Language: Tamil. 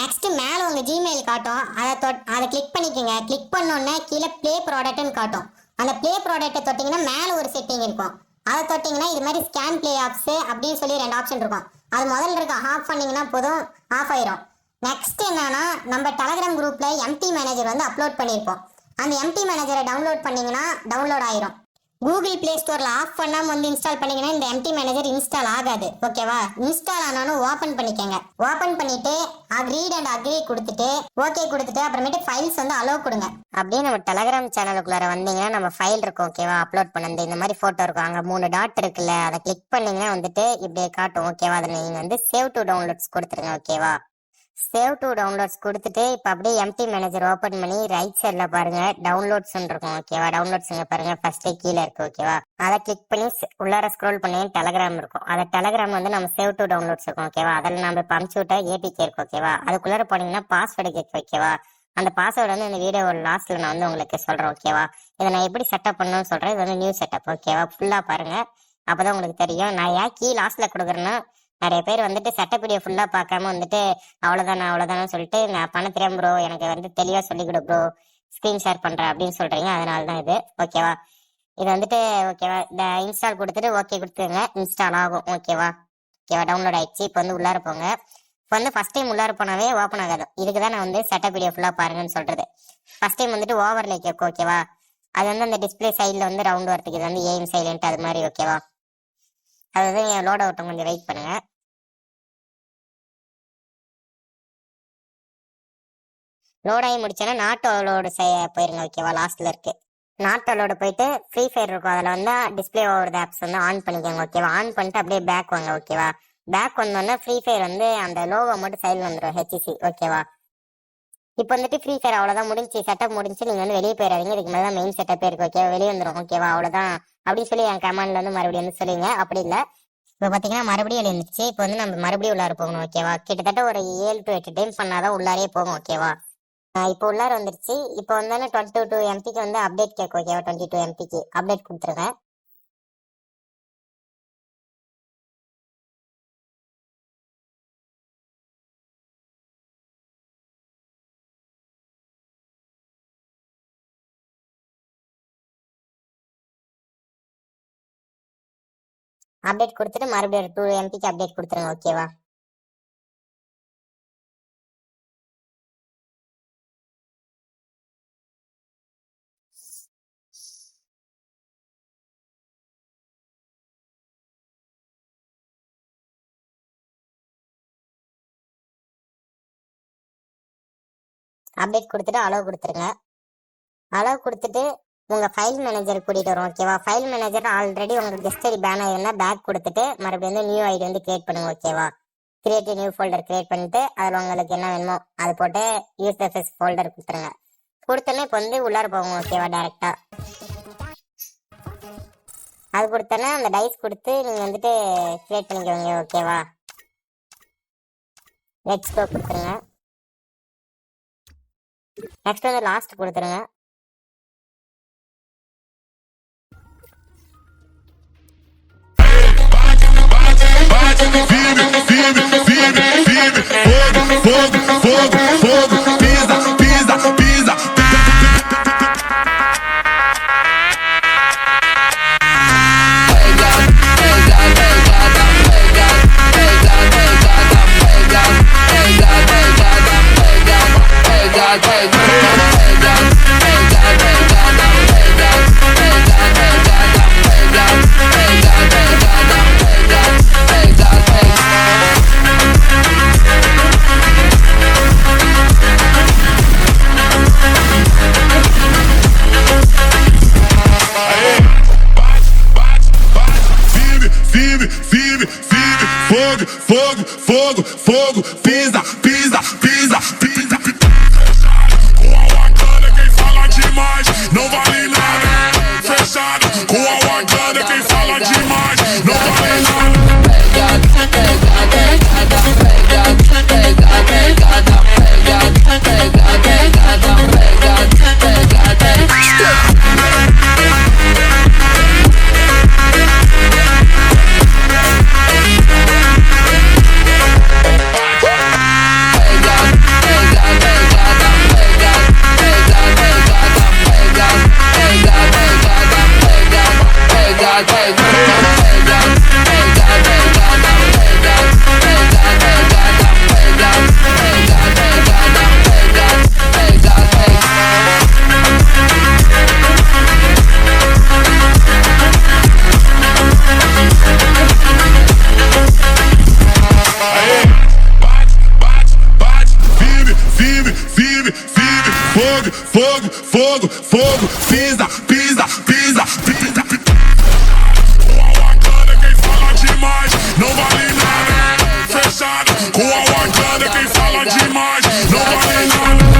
நெக்ஸ்ட் மேல உங்க ஜிமெயில் காட்டும். அதை கிளிக் பண்ணிக்கோங்க. கிளிக் பண்ணோன்னே கீழே ப்ளே ப்ராடக்ட்னு காட்டும். அந்த ப்ளே ப்ராடக்ட்டை தொட்டிங்கன்னா மேல ஒரு செட்டிங் இருக்கும். அதை தொட்டிங்கன்னா இது மாதிரி ஸ்கேன் ப்ளே ஆப்ஸ் அப்படின்னு சொல்லி 2 ஆப்ஷன் இருக்கும். அது முதல்ல இருக்க ஆஃப் பண்ணீங்கன்னா போதும், ஆஃப் ஆயிரும். நெக்ஸ்ட் என்னன்னா, நம்ம டெலகிராம் குரூப்ல எம்டி மேனேஜர் வந்து அப்லோட் பண்ணியிருப்போம். அந்த எம்டி மேனேஜரை டவுன்லோட் பண்ணீங்கன்னா டவுன்லோட் ஆயிரும். கூகுள் பிளே ஸ்டோர்ல ஆஃப் பண்ணாம வந்து இன்ஸ்டால் பண்ணீங்கன்னா இந்த எம்டி மேனேஜர் இன்ஸ்டால் ஆகாது. ஓகேவா? இன்ஸ்டால் ஆனாலும் ஓபன் பண்ணிக்கங்க. ஓபன் பண்ணிட்டு ரீட் அண்ட் அக்ரி கொடுத்துட்டு ஓகே கொடுத்துட்டு அப்புறமேட்டு ஃபைல்ஸ் வந்து அலோவ் கொடுங்க. அப்படியே நம்ம டெலகிராம் சேனலுக்குள்ளார வந்தீங்கன்னா நம்ம ஃபைல் இருக்கும். ஓகேவா? அப்லோட் பண்ணது இந்த மாதிரி போட்டோ இருக்கும். அங்க 3 டாட் இருக்குல்ல, அதை கிளிக் பண்ணீங்கன்னா வந்துட்டு இப்படியே காட்டும். ஓகேவா? அதை நீங்க வந்து சேவ் டு டவுன்லோட்ஸ் கொடுத்துருங்க. ஓகேவா? சேவ் டு டவுன்லோட்ஸ் கொடுத்துட்டு இப்போ அப்படியே எம்டி மேனேஜர் ஓப்பன் பண்ணி ரைட் சைட்ல பாருங்க டவுன்லோட்ஸ் இருக்கும். ஓகேவா? டவுன்லோட்ஸ் பாருங்க ஃபர்ஸ்ட் கீழே இருக்கு. ஓகேவா? அதை கிளிக் பண்ணி உள்ளார ஸ்க்ரோல் பண்ணி டெலகிராம் இருக்கும். அதை டெலகிராம் வந்து நம்ம சேவ் டு டவுன்லோட்ஸ் இருக்கும். ஓகேவா? அதில் நம்ம இப்போ அமுச்சு விட்டா ஏபிகே இருக்கு. ஓகேவா? அதுக்குள்ளார போனீங்கன்னா பாஸ்வேர்டு கேட்கும். ஓகேவா? அந்த பாஸ்வேர்டு வந்து இந்த வீடியோ லாஸ்ட்ல நான் வந்து உங்களுக்கு சொல்றேன். ஓகேவா? இதை நான் எப்படி செட்டப் பண்ணணும்னு சொல்றேன். இது வந்து நியூ செட்டப். ஓகேவா? ஃபுல்லா பாருங்க, அப்பதான் உங்களுக்கு தெரியும். நான் ஏன் கீ லாஸ்ட்ல கொடுக்குறேன்னா, நிறைய பேர் வந்துட்டு செட்டப் வீடியோ ஃபுல்லா பார்க்காம வந்துட்டு அவ்வளவுதானு சொல்லிட்டு நான் பண்ண தெரியாம ப்ரோ எனக்கு வந்து தெளிவா சொல்லி கொடு ப்ரோ, ஸ்கிரீன் ஷேர் பண்றேன் அப்படின்னு சொல்றீங்க. அதனாலதான் இது. ஓகேவா? இது வந்துட்டு ஓகேவா, இந்த இன்ஸ்டால் கொடுத்துட்டு ஓகே கொடுத்துருங்க. இன்ஸ்டால் ஆகும். ஓகேவா? டவுன்லோட் ஆயிடுச்சு. இப்போ வந்து உள்ளார போங்க. இப்போ வந்து ஃபர்ஸ்ட் டைம் உள்ளார போனாவே ஓப்பன் ஆகாது. இதுக்கு தான் நான் வந்து செட்டப் வீடியோ ஃபுல்லா பாருங்கன்னு சொல்றது. ஃபர்ஸ்ட் டைம் வந்துட்டு ஓவர்லே கேட்கும். ஓகேவா? அது வந்து அந்த டிஸ்பிளே சைட்ல வந்து ரவுண்ட் வரதுக்கு இது வந்து எய்ம் சைலண்ட் அது மாதிரி. ஓகேவா? அதாவது லோட் அவுட் கொஞ்சம் வெயிட் பண்ணுங்க. லோட் ஆகி முடிச்சோன்னா நாட் அலோடு போயிருங்க. ஓகேவா? லாஸ்ட்ல இருக்கு நாட் அலோடு. போயிட்டு ஃப்ரீ ஃபயர் இருக்கும். அதில் வந்து டிஸ்பிளே ஓவர் ஆப்ஸ் வந்து ஆன் பண்ணிக்கோங்க. ஓகேவா? ஆன் பண்ணிட்டு அப்படியே பேக் வாங்க. ஓகேவா? பேக் வந்தோன்னா ஃப்ரீ ஃபயர் வந்து அந்த லோகோ மட்டும் சைடில் வந்துடும், ஹெச்சி. ஓகேவா? இப்போ வந்துட்டு ஃப்ரீ ஃபயர் அவ்வளோதான் முடிஞ்சு, செட்டப் முடிஞ்சு. நீங்கள் வந்து வெளியே போயிடாதீங்க. இதுக்கு மேலே தான் மெயின் செட்டப்பே இருக்கு. ஓகேவா? வெளியே வந்துடும். ஓகேவா? அவ்வளோதான் அப்படின்னு சொல்லி என் கமாண்ட்ல வந்து மறுபடியும் வந்து சொல்லுங்க. அப்படி இல்லை, இப்போ பார்த்தீங்கன்னா மறுபடியும் எழுந்துச்சு. இப்போ வந்து நம்ம மறுபடியும் உள்ளார போகணும். ஓகேவா? கிட்டத்தட்ட ஒரு 7 to 8 டைம் பண்ணாதான் உள்ளாரே போகும். ஓகேவா? இப்போ உள்ளார வந்துருச்சு. இப்போ வந்து 22 MPக்கு வந்து அப்டேட் கேட்கும். ஓகேவா? 22 MPக்கு அப்டேட் கொடுத்துருங்க. அப்டேட் கொடுத்துட்டு மறுபடியும் ஒரு 2 MPக்கு அப்டேட் கொடுத்துருங்க. ஓகேவா? அப்டேட் கொடுத்துட்டு அலோவ் கொடுத்துருங்க. அலோவ் கொடுத்துட்டு உங்க ஃபைல் மேனேஜர் கூட்டிட்டு வரும். ஓகேவா? ஃபைல் மேனேஜர் ஆல்ரெடி உங்களுக்கு கெஸ்ட் ஐடி பேன் ஆயிருந்தா பேக் கொடுத்துட்டு மறுபடியும் வந்து நியூ ஐடி வந்து கிரியேட் பண்ணுங்க. ஓகேவா? கிரியேட் நியூ ஃபோல்டர் கிரியேட் பண்ணிட்டு அதில் உங்களுக்கு என்ன வேணுமோ அது போட்டு யூஸ் எஃப்எஸ் ஃபோல்டர் கொடுத்துருங்க. கொடுத்தோன்னே இப்போ வந்து உள்ளார போகும். ஓகேவா? டேரக்டா அது கொடுத்தோன்னா அந்த டைஸ் கொடுத்து நீங்க வந்துட்டு கிரியேட் பண்ணிக்கோங்க. ஓகேவா? லெட்ஸ் கோ கொடுத்துருங்க. நெக்ஸ்ட் வந்து லாஸ்ட் கொடுத்துருங்க. Fogo, pisa. Com a Wakanda quem fala demais não vale nada. Fechado, com a Wakanda quem fala demais não vale nada. fogo, fogo, fogo, pisa, pisa, pisa, pisa. Com a Wakanda quem fala demais não vale nada. Fechado, com a Wakanda quem fala demais não vale nada.